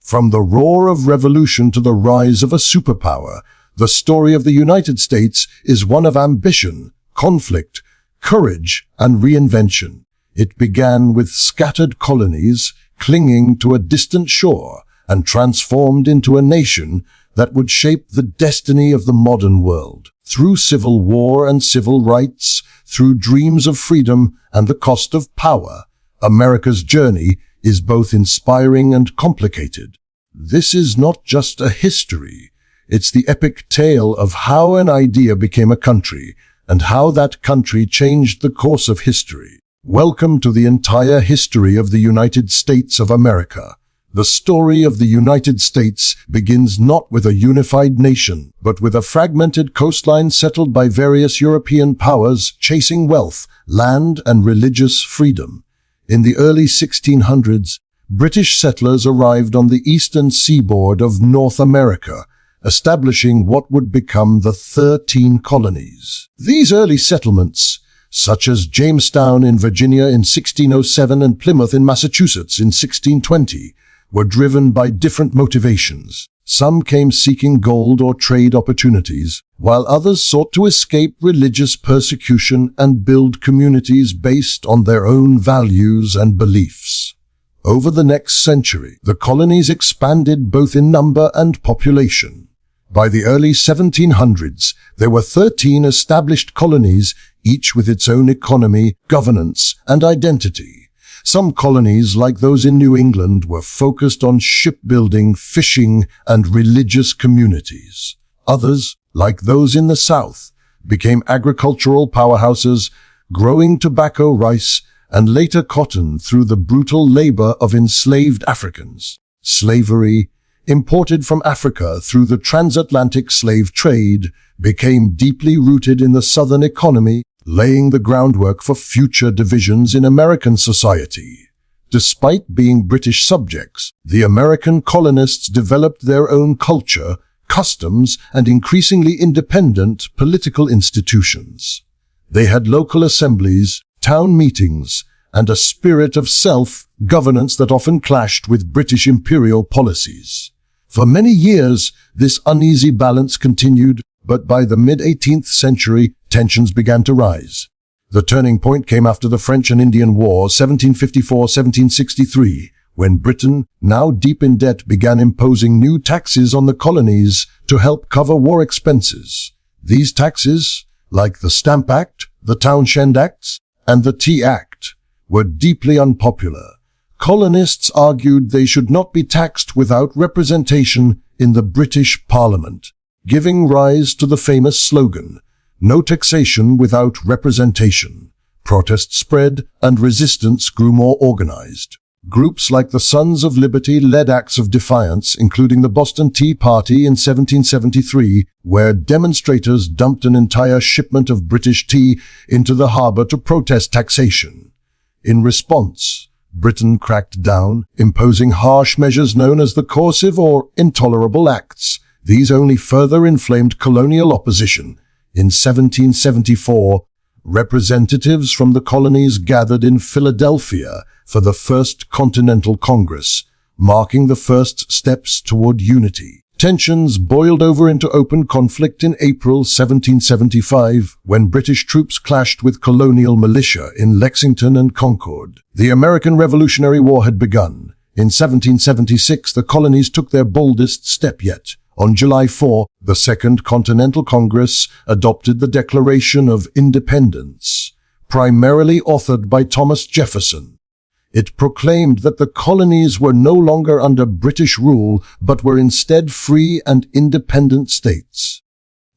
From the roar of revolution to the rise of a superpower, the story of the United States is one of ambition, conflict, courage, and reinvention. It began with scattered colonies clinging to a distant shore and transformed into a nation that would shape the destiny of the modern world. Through civil war and civil rights, through dreams of freedom and the cost of power, America's journey is both inspiring and complicated. This is not just a history. It's the epic tale of how an idea became a country and how that country changed the course of history. Welcome to the entire history of the United States of America. The story of the United States begins not with a unified nation, but with a fragmented coastline settled by various European powers chasing wealth, land, and religious freedom. In the early 1600s, British settlers arrived on the eastern seaboard of North America, establishing what would become the 13 colonies. These early settlements, such as Jamestown in Virginia in 1607 and Plymouth in Massachusetts in 1620, were driven by different motivations. Some came seeking gold or trade opportunities, while others sought to escape religious persecution and build communities based on their own values and beliefs. Over the next century, the colonies expanded both in number and population. By the early 1700s, there were 13 established colonies, each with its own economy, governance, and identity. Some colonies, like those in New England, were focused on shipbuilding, fishing, and religious communities. Others, like those in the South, became agricultural powerhouses, growing tobacco, rice, and later cotton through the brutal labor of enslaved Africans. Slavery, imported from Africa through the transatlantic slave trade, became deeply rooted in the Southern economy, laying the groundwork for future divisions in American society. Despite being British subjects, the American colonists developed their own culture, customs, and increasingly independent political institutions. They had local assemblies, town meetings, and a spirit of self-governance that often clashed with British imperial policies. For many years, this uneasy balance continued, but by the mid-18th century, tensions began to rise. The turning point came after the French and Indian War, 1754-1763, when Britain, now deep in debt, began imposing new taxes on the colonies to help cover war expenses. These taxes, like the Stamp Act, the Townshend Acts, and the Tea Act, were deeply unpopular. Colonists argued they should not be taxed without representation in the British Parliament, giving rise to the famous slogan, "No taxation without representation." Protests spread and resistance grew more organized. Groups like the Sons of Liberty led acts of defiance, including the Boston Tea Party in 1773, where demonstrators dumped an entire shipment of British tea into the harbor to protest taxation. In response, Britain cracked down, imposing harsh measures known as the Coercive or Intolerable Acts. These only further inflamed colonial opposition. In 1774, representatives from the colonies gathered in Philadelphia for the First Continental Congress, marking the first steps toward unity. Tensions boiled over into open conflict in April 1775, when British troops clashed with colonial militia in Lexington and Concord. The American Revolutionary War had begun. In 1776, the colonies took their boldest step yet. On July 4, the Second Continental Congress adopted the Declaration of Independence, primarily authored by Thomas Jefferson. It proclaimed that the colonies were no longer under British rule, but were instead free and independent states.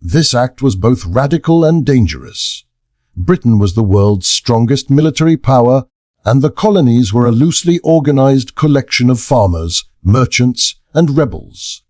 This act was both radical and dangerous. Britain was the world's strongest military power, and the colonies were a loosely organized collection of farmers, merchants, and rebels.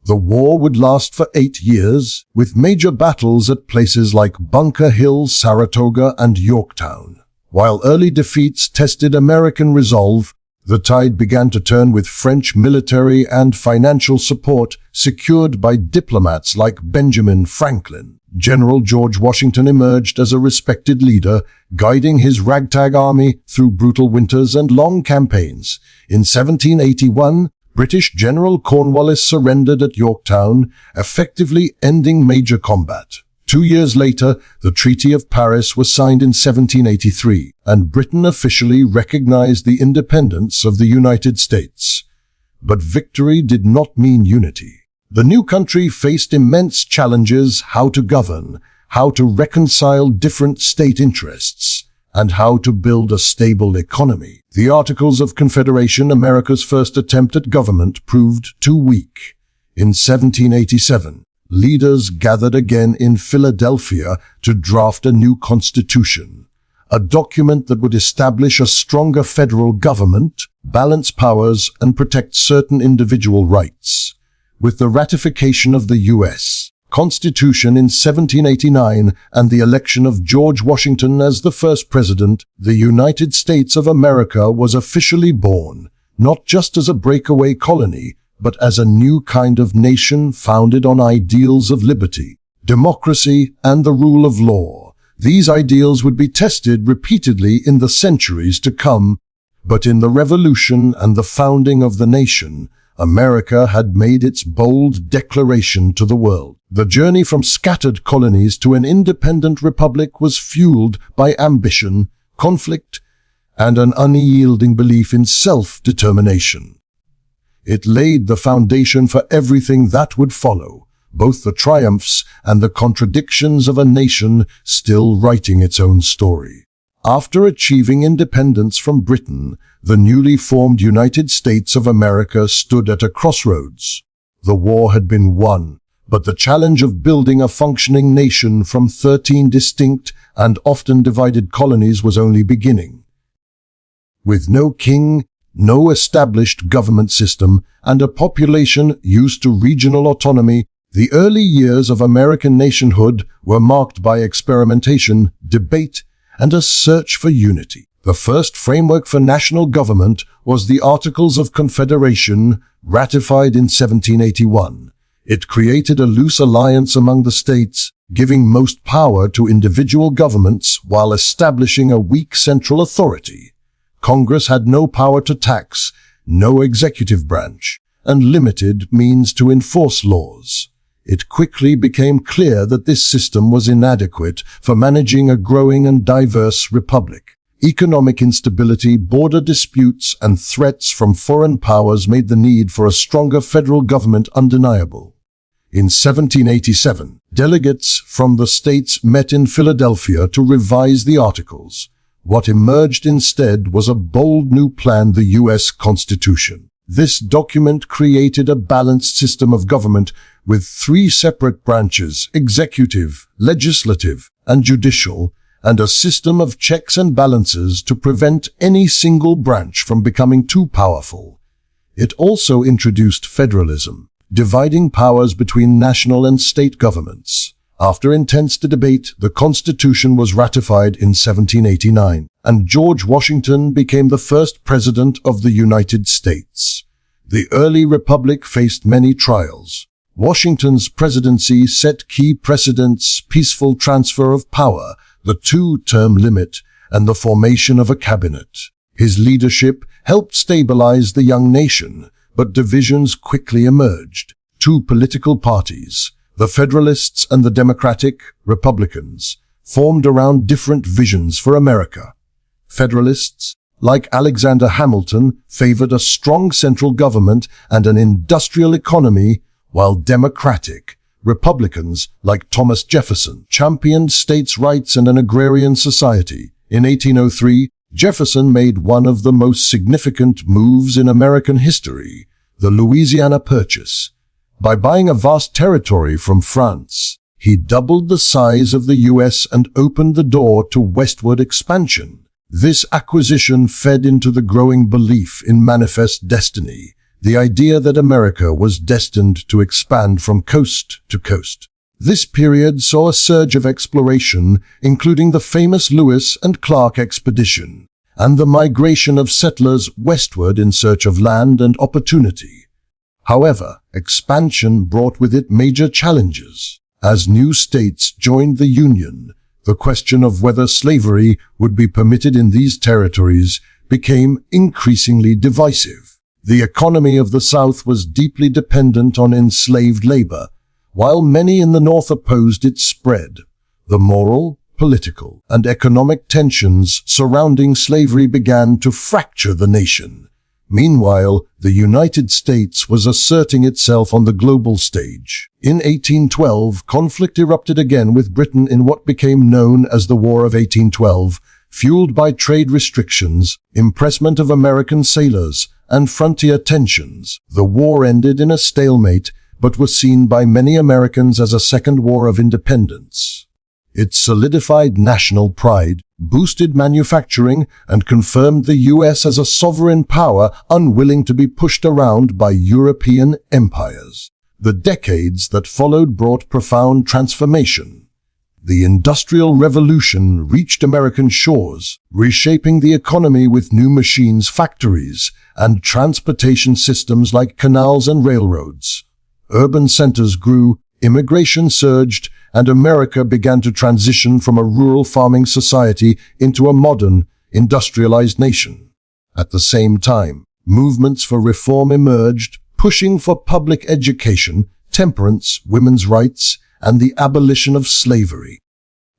The war would last for 8 years, with major battles at places like Bunker Hill, Saratoga, and Yorktown. While early defeats tested American resolve, the tide began to turn with French military and financial support secured by diplomats like Benjamin Franklin. General George Washington emerged as a respected leader, guiding his ragtag army through brutal winters and long campaigns. In 1781, British General Cornwallis surrendered at Yorktown, effectively ending major combat. 2 years later, the Treaty of Paris was signed in 1783, and Britain officially recognized the independence of the United States. But victory did not mean unity. The new country faced immense challenges: how to govern, how to reconcile different state interests, and how to build a stable economy. The Articles of Confederation, America's first attempt at government, proved too weak. In 1787, leaders gathered again in Philadelphia to draft a new constitution, a document that would establish a stronger federal government, balance powers, and protect certain individual rights. With the ratification of the U.S. Constitution in 1789 and the election of George Washington as the first president, the United States of America was officially born, not just as a breakaway colony, but as a new kind of nation founded on ideals of liberty, democracy, and the rule of law. These ideals would be tested repeatedly in the centuries to come, but in the Revolution and the founding of the nation, America had made its bold declaration to the world. The journey from scattered colonies to an independent republic was fueled by ambition, conflict, and an unyielding belief in self-determination. It laid the foundation for everything that would follow, both the triumphs and the contradictions of a nation still writing its own story. After achieving independence from Britain, the newly formed United States of America stood at a crossroads. The war had been won, but the challenge of building a functioning nation from 13 distinct and often divided colonies was only beginning. With no king, no established government system, and a population used to regional autonomy, the early years of American nationhood were marked by experimentation, debate, and a search for unity. The first framework for national government was the Articles of Confederation, ratified in 1781. It created a loose alliance among the states, giving most power to individual governments while establishing a weak central authority. Congress had no power to tax, no executive branch, and limited means to enforce laws. It quickly became clear that this system was inadequate for managing a growing and diverse republic. Economic instability, border disputes, and threats from foreign powers made the need for a stronger federal government undeniable. In 1787, delegates from the states met in Philadelphia to revise the Articles. What emerged instead was a bold new plan, the U.S. Constitution. This document created a balanced system of government with 3 separate branches: executive, legislative, and judicial, and a system of checks and balances to prevent any single branch from becoming too powerful. It also introduced federalism, dividing powers between national and state governments. After intense debate, the Constitution was ratified in 1789, and George Washington became the first president of the United States. The early republic faced many trials. Washington's presidency set key precedents: peaceful transfer of power, the 2-term limit, and the formation of a cabinet. His leadership helped stabilize the young nation, but divisions quickly emerged. 2 political parties, the Federalists and the Democratic Republicans, formed around different visions for America. Federalists, like Alexander Hamilton, favored a strong central government and an industrial economy, while Democratic Republicans, like Thomas Jefferson, championed states' rights and an agrarian society. In 1803, Jefferson made one of the most significant moves in American history, the Louisiana Purchase. By buying a vast territory from France, he doubled the size of the U.S. and opened the door to westward expansion. This acquisition fed into the growing belief in manifest destiny, the idea that America was destined to expand from coast to coast. This period saw a surge of exploration, including the famous Lewis and Clark expedition, and the migration of settlers westward in search of land and opportunity. However, expansion brought with it major challenges. As new states joined the Union, the question of whether slavery would be permitted in these territories became increasingly divisive. The economy of the South was deeply dependent on enslaved labor, while many in the North opposed its spread. The moral, political, and economic tensions surrounding slavery began to fracture the nation. Meanwhile, the United States was asserting itself on the global stage. In 1812, conflict erupted again with Britain in what became known as the War of 1812, fueled by trade restrictions, impressment of American sailors, and frontier tensions. The war ended in a stalemate, but was seen by many Americans as a second war of independence. It solidified national pride, boosted manufacturing, and confirmed the U.S. as a sovereign power unwilling to be pushed around by European empires. The decades that followed brought profound transformation. The Industrial Revolution reached American shores, reshaping the economy with new machines, factories, and transportation systems like canals and railroads. Urban centers grew, immigration surged, and America began to transition from a rural farming society into a modern, industrialized nation. At the same time, movements for reform emerged, pushing for public education, temperance, women's rights, and the abolition of slavery.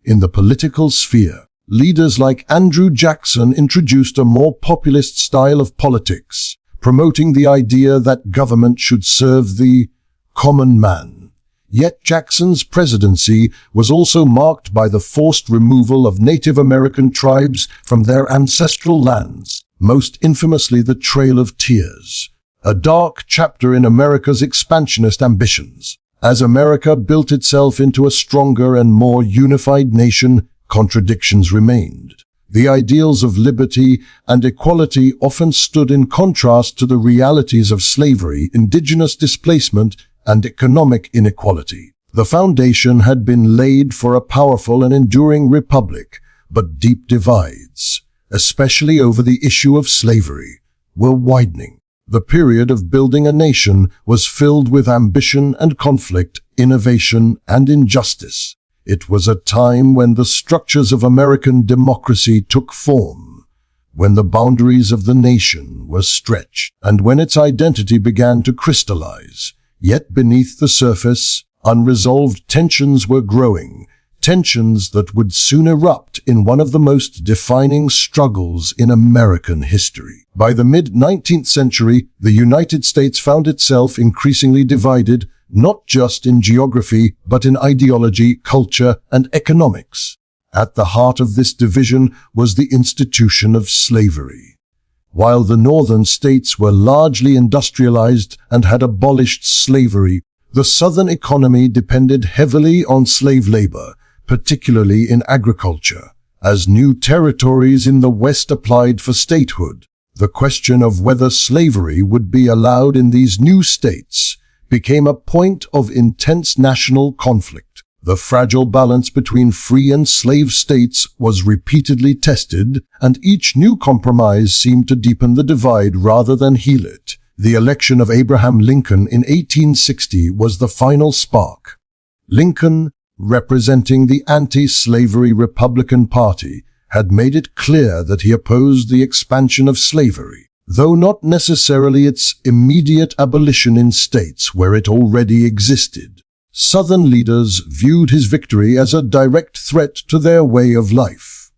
In the political sphere, leaders like Andrew Jackson introduced a more populist style of politics, promoting the idea that government should serve the common man. Yet Jackson's presidency was also marked by the forced removal of Native American tribes from their ancestral lands, most infamously the Trail of Tears, a dark chapter in America's expansionist ambitions. As America built itself into a stronger and more unified nation, contradictions remained. The ideals of liberty and equality often stood in contrast to the realities of slavery, indigenous displacement, and economic inequality. The foundation had been laid for a powerful and enduring republic, but deep divides, especially over the issue of slavery, were widening. The period of building a nation was filled with ambition and conflict, innovation and injustice. It was a time when the structures of American democracy took form, when the boundaries of the nation were stretched, and when its identity began to crystallize. Yet beneath the surface, unresolved tensions were growing, tensions that would soon erupt in one of the most defining struggles in American history. By the mid-19th century, the United States found itself increasingly divided, not just in geography, but in ideology, culture, and economics. At the heart of this division was the institution of slavery. While the northern states were largely industrialized and had abolished slavery, the southern economy depended heavily on slave labor, particularly in agriculture. As new territories in the West applied for statehood, the question of whether slavery would be allowed in these new states became a point of intense national conflict. The fragile balance between free and slave states was repeatedly tested, and each new compromise seemed to deepen the divide rather than heal it. The election of Abraham Lincoln in 1860 was the final spark. Lincoln, representing the anti-slavery Republican Party, had made it clear that he opposed the expansion of slavery, though not necessarily its immediate abolition in states where it already existed. Southern leaders viewed his victory as a direct threat to their way of life.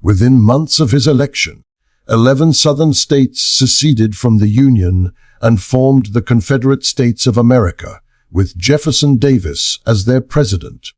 Within months of his election, 11 Southern states seceded from the Union and formed the Confederate States of America, with Jefferson Davis as their president.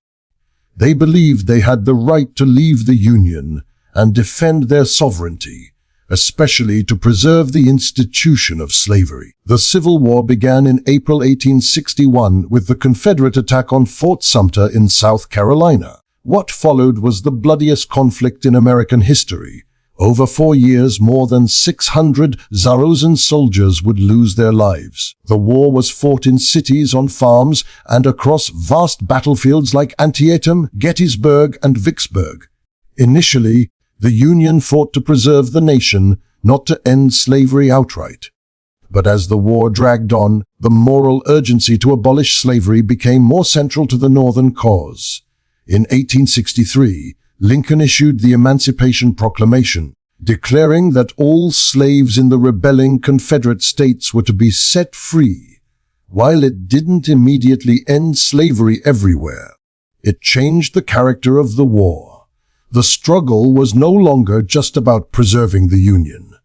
They believed they had the right to leave the Union and defend their sovereignty, especially to preserve the institution of slavery. The Civil War began in April 1861 with the Confederate attack on Fort Sumter in South Carolina. What followed was the bloodiest conflict in American history. Over 4 years, more than 600 Zarrosan soldiers would lose their lives. The war was fought in cities, on farms, and across vast battlefields like Antietam, Gettysburg, and Vicksburg. Initially, the Union fought to preserve the nation, not to end slavery outright. But as the war dragged on, the moral urgency to abolish slavery became more central to the Northern cause. In 1863, Lincoln issued the Emancipation Proclamation, declaring that all slaves in the rebelling Confederate states were to be set free. While it didn't immediately end slavery everywhere, it changed the character of the war. The struggle was no longer just about preserving the Union.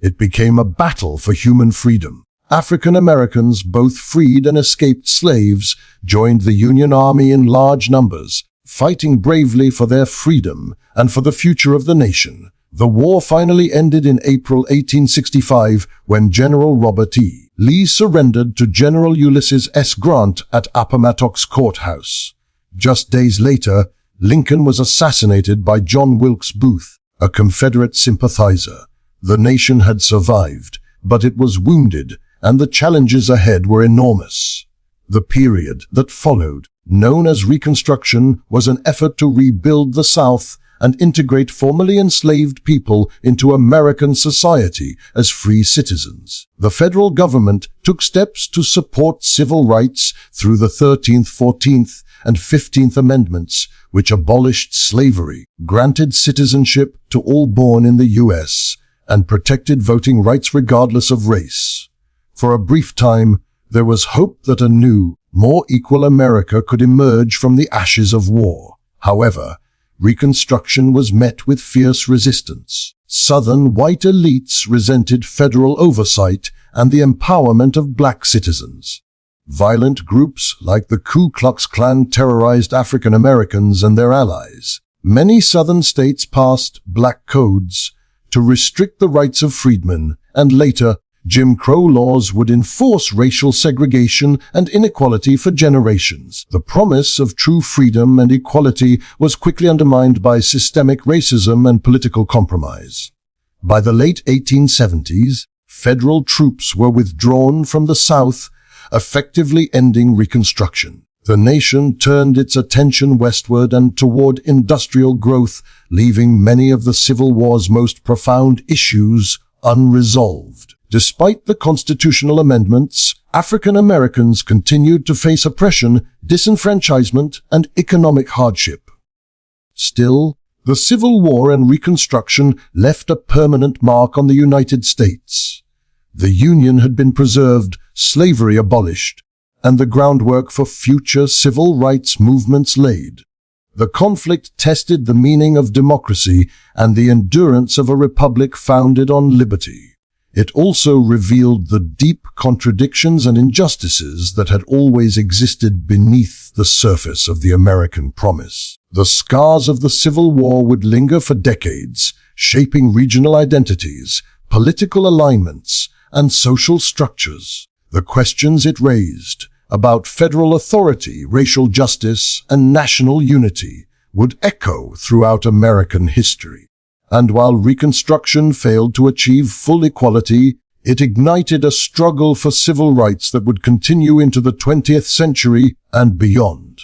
It became a battle for human freedom. African Americans, both freed and escaped slaves, joined the Union Army in large numbers, fighting bravely for their freedom and for the future of the nation. The war finally ended in April 1865 when General Robert E. Lee surrendered to General Ulysses S. Grant at Appomattox Courthouse. Just days later, Lincoln was assassinated by John Wilkes Booth, a Confederate sympathizer. The nation had survived, but it was wounded, and the challenges ahead were enormous. The period that followed, known as Reconstruction, was an effort to rebuild the South and integrate formerly enslaved people into American society as free citizens. The federal government took steps to support civil rights through the 13th, 14th, and 15th Amendments, which abolished slavery, granted citizenship to all born in the U.S., and protected voting rights regardless of race. For a brief time, there was hope that a new, more equal America could emerge from the ashes of war. However, Reconstruction was met with fierce resistance. Southern white elites resented federal oversight and the empowerment of black citizens. Violent groups like the Ku Klux Klan terrorized African Americans and their allies. Many Southern states passed black codes to restrict the rights of freedmen, and later, Jim Crow laws would enforce racial segregation and inequality for generations. The promise of true freedom and equality was quickly undermined by systemic racism and political compromise. By the late 1870s, federal troops were withdrawn from the South, effectively ending Reconstruction. The nation turned its attention westward and toward industrial growth, leaving many of the Civil War's most profound issues unresolved. Despite the constitutional amendments, African Americans continued to face oppression, disenfranchisement, and economic hardship. Still, the Civil War and Reconstruction left a permanent mark on the United States. The Union had been preserved, slavery abolished, and the groundwork for future civil rights movements laid. The conflict tested the meaning of democracy and the endurance of a republic founded on liberty. It also revealed the deep contradictions and injustices that had always existed beneath the surface of the American promise. The scars of the Civil War would linger for decades, shaping regional identities, political alignments, and social structures. The questions it raised about federal authority, racial justice, and national unity would echo throughout American history. And while Reconstruction failed to achieve full equality, it ignited a struggle for civil rights that would continue into the 20th century and beyond.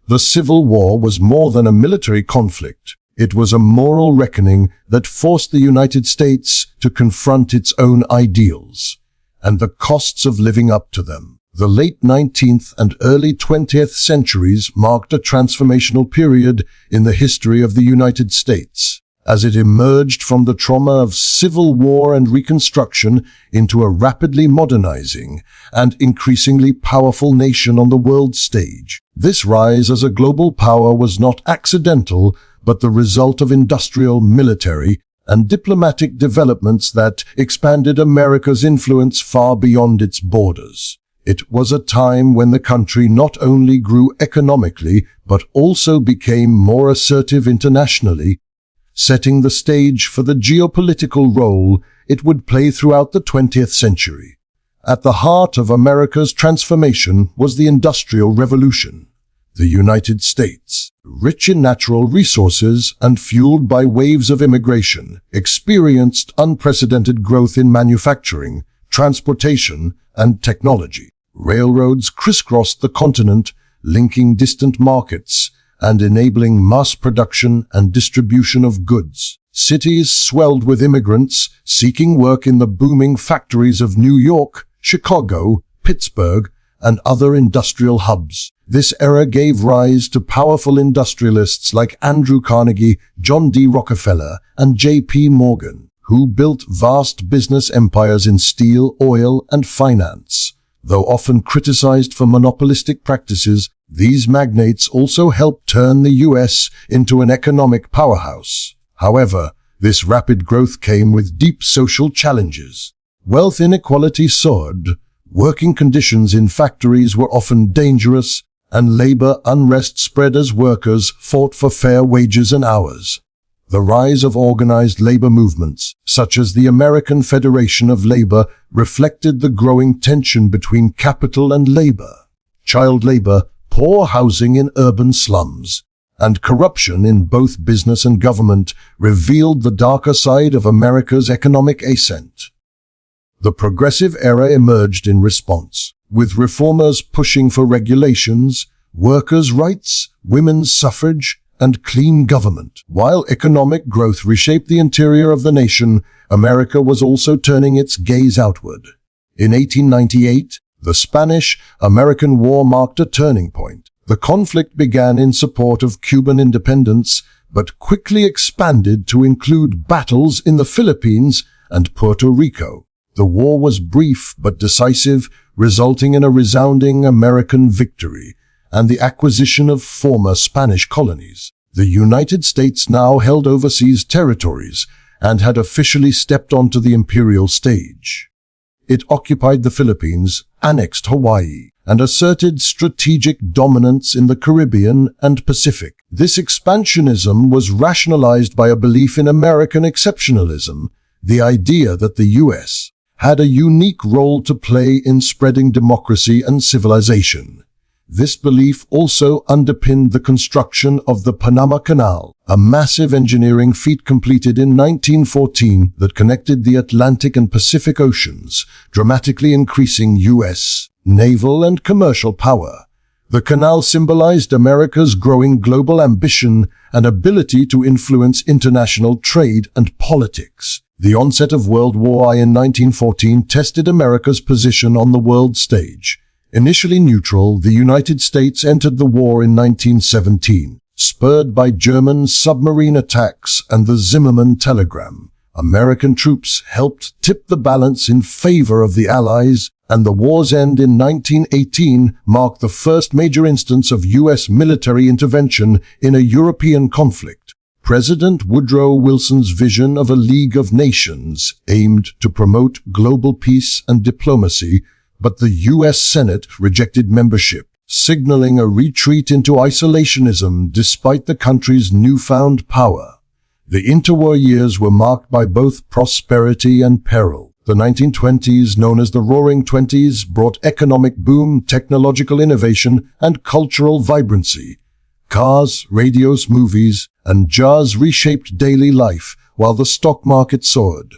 The Civil War was more than a military conflict. It was a moral reckoning that forced the United States to confront its own ideals and the costs of living up to them. The late 19th and early 20th centuries marked a transformational period in the history of the United States, as it emerged from the trauma of Civil War and Reconstruction into a rapidly modernizing and increasingly powerful nation on the world stage. This rise as a global power was not accidental, but the result of industrial, military, and diplomatic developments that expanded America's influence far beyond its borders. It was a time when the country not only grew economically, but also became more assertive internationally, setting the stage for the geopolitical role it would play throughout the 20th century. At the heart of America's transformation was the Industrial Revolution. The United States, rich in natural resources and fueled by waves of immigration, experienced unprecedented growth in manufacturing, transportation, and technology. Railroads crisscrossed the continent, linking distant markets and enabling mass production and distribution of goods. Cities swelled with immigrants seeking work in the booming factories of New York, Chicago, Pittsburgh, and other industrial hubs. This era gave rise to powerful industrialists like Andrew Carnegie, John D. Rockefeller, and J.P. Morgan, who built vast business empires in steel, oil, and finance. Though often criticized for monopolistic practices, these magnates also helped turn the U.S. into an economic powerhouse. However, this rapid growth came with deep social challenges. Wealth inequality soared, working conditions in factories were often dangerous, and labor unrest spread as workers fought for fair wages and hours. The rise of organized labor movements, such as the American Federation of Labor, reflected the growing tension between capital and labor. Child labor, poor housing in urban slums, and corruption in both business and government revealed the darker side of America's economic ascent. The progressive era emerged in response, with reformers pushing for regulations, workers' rights, women's suffrage, and clean government. While economic growth reshaped the interior of the nation, America was also turning its gaze outward. In 1898, the Spanish-American War marked a turning point. The conflict began in support of Cuban independence, but quickly expanded to include battles in the Philippines and Puerto Rico. The war was brief but decisive, resulting in a resounding American victory and the acquisition of former Spanish colonies. The United States now held overseas territories and had officially stepped onto the imperial stage. It occupied the Philippines, annexed Hawaii, and asserted strategic dominance in the Caribbean and Pacific. This expansionism was rationalized by a belief in American exceptionalism, the idea that the U.S. had a unique role to play in spreading democracy and civilization. This belief also underpinned the construction of the Panama Canal, a massive engineering feat completed in 1914 that connected the Atlantic and Pacific Oceans, dramatically increasing U.S. naval and commercial power. The canal symbolized America's growing global ambition and ability to influence international trade and politics. The onset of World War I in 1914 tested America's position on the world stage. Initially neutral, the United States entered the war in 1917, spurred by German submarine attacks and the Zimmermann telegram. American troops helped tip the balance in favor of the Allies, and the war's end in 1918 marked the first major instance of U.S. military intervention in a European conflict. President Woodrow Wilson's vision of a League of Nations aimed to promote global peace and diplomacy, but the U.S. Senate rejected membership, signaling a retreat into isolationism despite the country's newfound power. The interwar years were marked by both prosperity and peril. The 1920s, known as the Roaring Twenties, brought economic boom, technological innovation, and cultural vibrancy. Cars, radios, movies, and jazz reshaped daily life, while the stock market soared.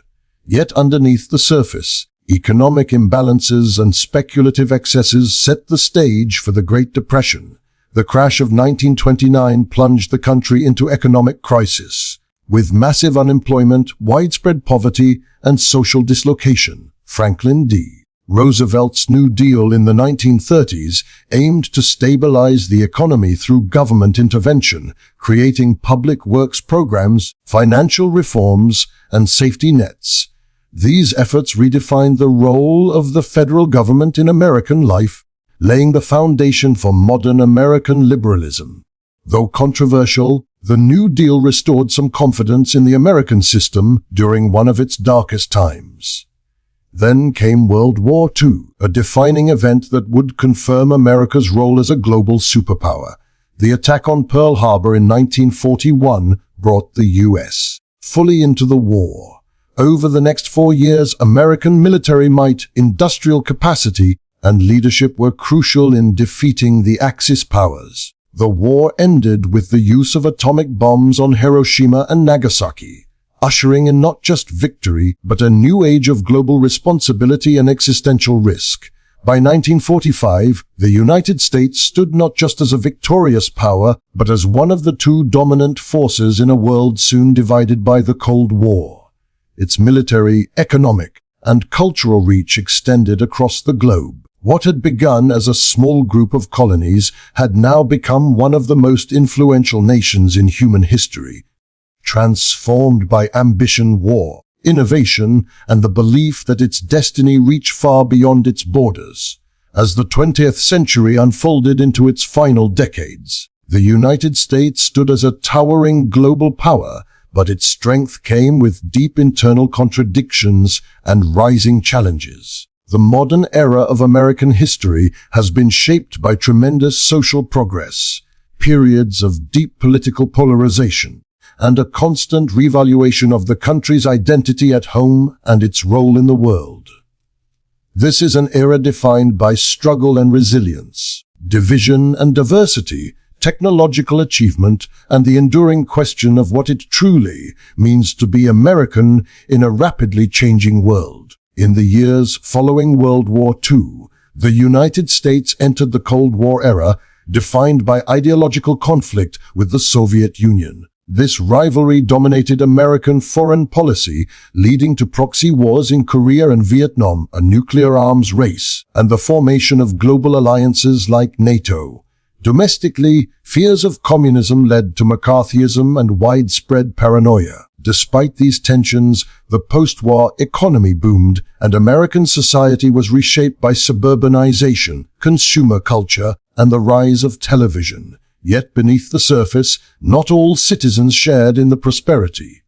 Yet underneath the surface, economic imbalances and speculative excesses set the stage for the Great Depression. The crash of 1929 plunged the country into economic crisis, with massive unemployment, widespread poverty, and social dislocation. Franklin D. Roosevelt's New Deal in the 1930s aimed to stabilize the economy through government intervention, creating public works programs, financial reforms, and safety nets. These efforts redefined the role of the federal government in American life, laying the foundation for modern American liberalism. Though controversial, the New Deal restored some confidence in the American system during one of its darkest times. Then came World War II, a defining event that would confirm America's role as a global superpower. The attack on Pearl Harbor in 1941 brought the U.S. fully into the war. Over the next 4 years, American military might, industrial capacity, and leadership were crucial in defeating the Axis powers. The war ended with the use of atomic bombs on Hiroshima and Nagasaki, ushering in not just victory, but a new age of global responsibility and existential risk. By 1945, the United States stood not just as a victorious power, but as one of the two dominant forces in a world soon divided by the Cold War. Its military, economic, and cultural reach extended across the globe. What had begun as a small group of colonies had now become one of the most influential nations in human history, transformed by ambition, war, innovation, and the belief that its destiny reached far beyond its borders. As the 20th century unfolded into its final decades, the United States stood as a towering global power, but its strength came with deep internal contradictions and rising challenges. The modern era of American history has been shaped by tremendous social progress, periods of deep political polarization, and a constant revaluation of the country's identity at home and its role in the world. This is an era defined by struggle and resilience, division and diversity, technological achievement, and the enduring question of what it truly means to be American in a rapidly changing world. In the years following World War II, the United States entered the Cold War era, defined by ideological conflict with the Soviet Union. This rivalry dominated American foreign policy, leading to proxy wars in Korea and Vietnam, a nuclear arms race, and the formation of global alliances like NATO. Domestically, fears of communism led to McCarthyism and widespread paranoia. Despite these tensions, the post-war economy boomed, and American society was reshaped by suburbanization, consumer culture, and the rise of television. Yet beneath the surface, not all citizens shared in the prosperity.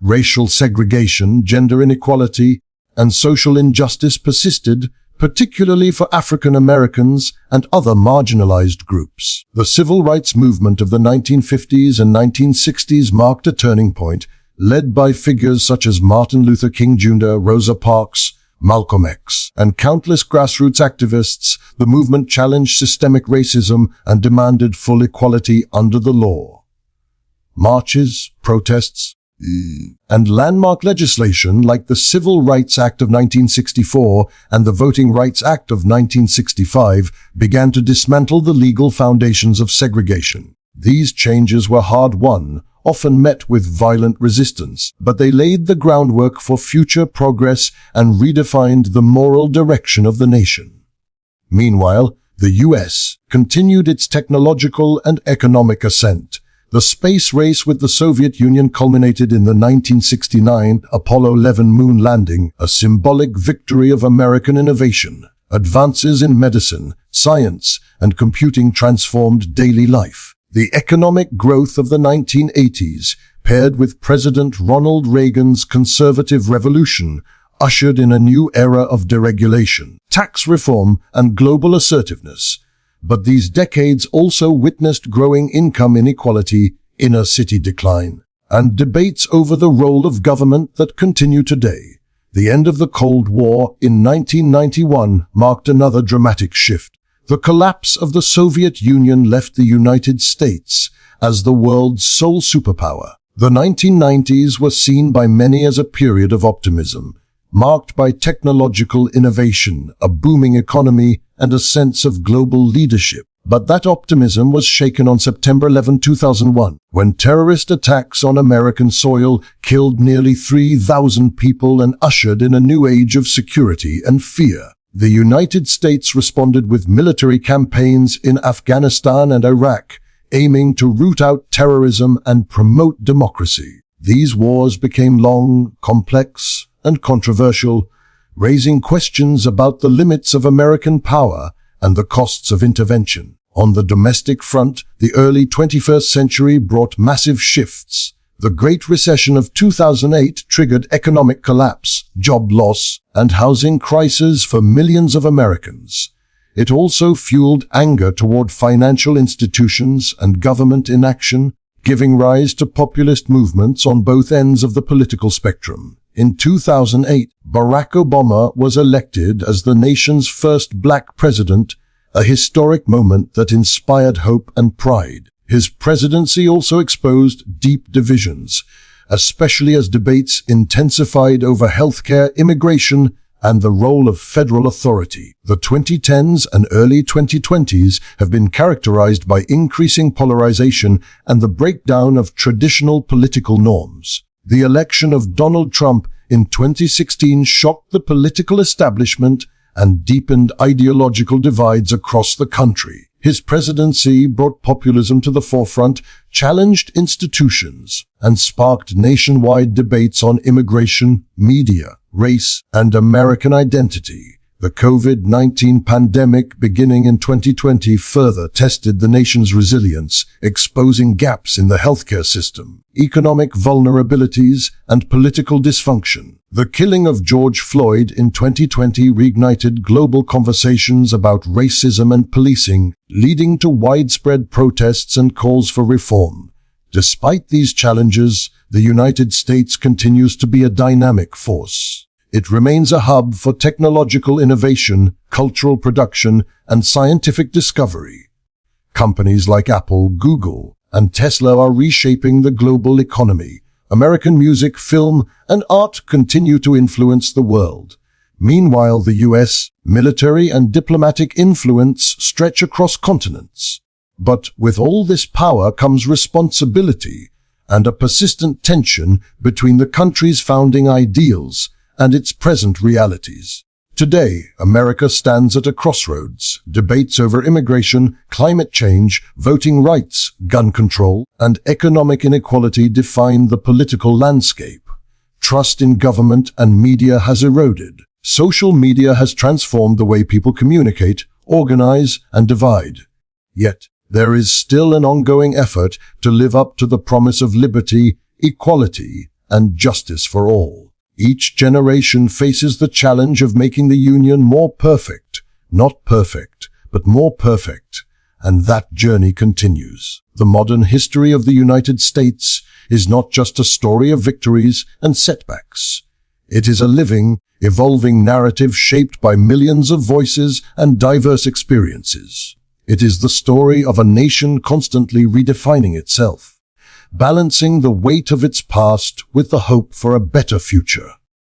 Racial segregation, gender inequality, and social injustice persisted, particularly for African Americans and other marginalized groups. The civil rights movement of the 1950s and 1960s marked a turning point, led by figures such as Martin Luther King Jr., Rosa Parks, Malcolm X, and countless grassroots activists. The movement challenged systemic racism and demanded full equality under the law. Marches, protests, and landmark legislation like the Civil Rights Act of 1964 and the Voting Rights Act of 1965 began to dismantle the legal foundations of segregation. These changes were hard-won, often met with violent resistance, but they laid the groundwork for future progress and redefined the moral direction of the nation. Meanwhile, the U.S. continued its technological and economic ascent. The space race with the Soviet Union culminated in the 1969 Apollo 11 moon landing, a symbolic victory of American innovation. Advances in medicine, science, and computing transformed daily life. The economic growth of the 1980s, paired with President Ronald Reagan's conservative revolution, ushered in a new era of deregulation, tax reform, and global assertiveness. But these decades also witnessed growing income inequality, inner city decline, and debates over the role of government that continue today. The end of the Cold War in 1991 marked another dramatic shift. The collapse of the Soviet Union left the United States as the world's sole superpower. The 1990s were seen by many as a period of optimism, marked by technological innovation, a booming economy, and a sense of global leadership. But that optimism was shaken on September 11, 2001, when terrorist attacks on American soil killed nearly 3,000 people and ushered in a new age of security and fear. The United States responded with military campaigns in Afghanistan and Iraq, aiming to root out terrorism and promote democracy. These wars became long, complex, and controversial, raising questions about the limits of American power and the costs of intervention. On the domestic front, the early 21st century brought massive shifts. The Great Recession of 2008 triggered economic collapse, job loss, and housing crises for millions of Americans. It also fueled anger toward financial institutions and government inaction, giving rise to populist movements on both ends of the political spectrum. In 2008, Barack Obama was elected as the nation's first black president, a historic moment that inspired hope and pride. His presidency also exposed deep divisions, especially as debates intensified over healthcare, immigration, and the role of federal authority. The 2010s and early 2020s have been characterized by increasing polarization and the breakdown of traditional political norms. The election of Donald Trump in 2016 shocked the political establishment and deepened ideological divides across the country. His presidency brought populism to the forefront, challenged institutions, and sparked nationwide debates on immigration, media, race, and American identity. The COVID-19 pandemic beginning in 2020 further tested the nation's resilience, exposing gaps in the healthcare system, economic vulnerabilities, and political dysfunction. The killing of George Floyd in 2020 reignited global conversations about racism and policing, leading to widespread protests and calls for reform. Despite these challenges, the United States continues to be a dynamic force. It remains a hub for technological innovation, cultural production, and scientific discovery. Companies like Apple, Google, and Tesla are reshaping the global economy. American music, film, and art continue to influence the world. Meanwhile, the U.S. military and diplomatic influence stretch across continents. But with all this power comes responsibility and a persistent tension between the country's founding ideals and its present realities. Today, America stands at a crossroads. Debates over immigration, climate change, voting rights, gun control, and economic inequality define the political landscape. Trust in government and media has eroded. Social media has transformed the way people communicate, organize, and divide. Yet, there is still an ongoing effort to live up to the promise of liberty, equality, and justice for all. Each generation faces the challenge of making the Union more perfect, not perfect, but more perfect, and that journey continues. The modern history of the United States is not just a story of victories and setbacks. It is a living, evolving narrative shaped by millions of voices and diverse experiences. It is the story of a nation constantly redefining itself, balancing the weight of its past with the hope for a better future.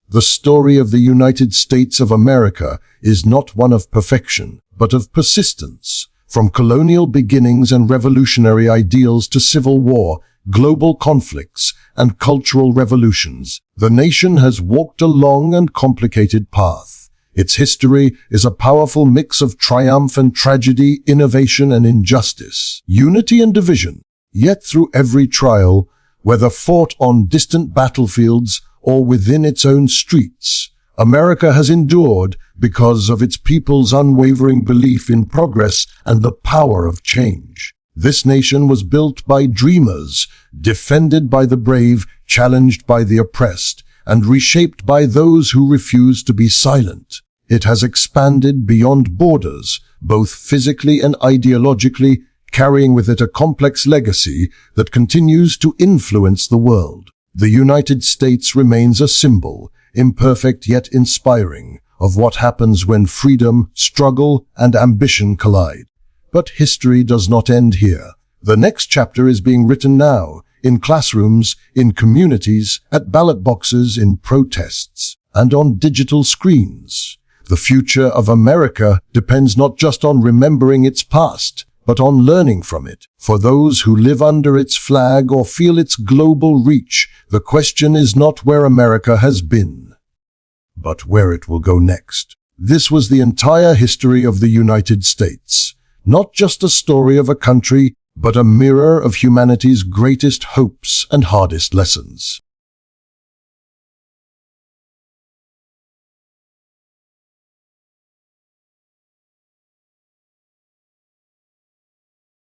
The story of the United States of America is not one of perfection, but of persistence. From colonial beginnings and revolutionary ideals to civil war, global conflicts, and cultural revolutions, the nation has walked a long and complicated path. Its history is a powerful mix of triumph and tragedy, innovation and injustice, unity and division. Yet through every trial, whether fought on distant battlefields or within its own streets, America has endured because of its people's unwavering belief in progress and the power of change. This nation was built by dreamers, defended by the brave, challenged by the oppressed, and reshaped by those who refuse to be silent. It has expanded beyond borders, both physically and ideologically, carrying with it a complex legacy that continues to influence the world. The United States remains a symbol, imperfect yet inspiring, of what happens when freedom, struggle, and ambition collide. But history does not end here. The next chapter is being written now, in classrooms, in communities, at ballot boxes, in protests, and on digital screens. The future of America depends not just on remembering its past, but on learning from it. For those who live under its flag or feel its global reach, the question is not where America has been, but where it will go next. This was the entire history of the United States, not just a story of a country, but a mirror of humanity's greatest hopes and hardest lessons.